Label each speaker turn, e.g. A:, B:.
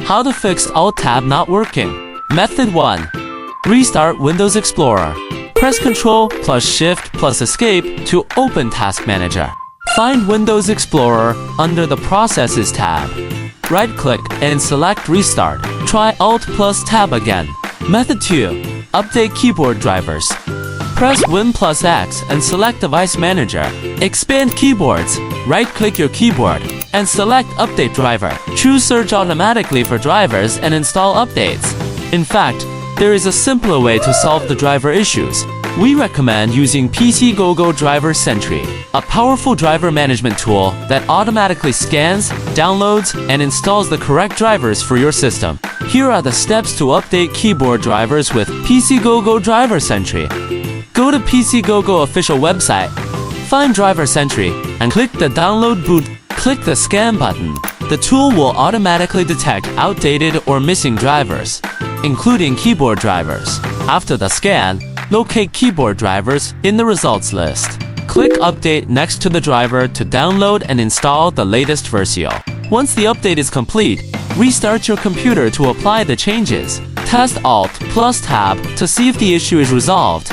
A: How to fix Alt-Tab not working. Method 1. Restart Windows Explorer. Press Ctrl plus Shift plus Escape to open Task Manager. Find Windows Explorer under the Processes tab. Right-click and select Restart. Try Alt plus Tab again. Method 2. Update keyboard drivers. Press Win plus X and select Device Manager. Expand keyboards. Right-click your keyboard and select Update Driver. Choose Search automatically for drivers and install updates. In fact, there is a simpler way to solve the driver issues. We recommend using PcGoGo Driver Sentry, a powerful driver management tool that automatically scans, downloads, and installs the correct drivers for your system. Here are the steps to update keyboard drivers with PcGoGo Driver Sentry. Go to PcGoGo official website, find Driver Sentry, and click the Download Boot. Click the Scan button. The tool will automatically detect outdated or missing drivers, including keyboard drivers. After the scan, locate keyboard drivers in the results list. Click Update next to the driver to download and install the latest version. Once the update is complete, restart your computer to apply the changes. Test Alt plus Tab to see if the issue is resolved.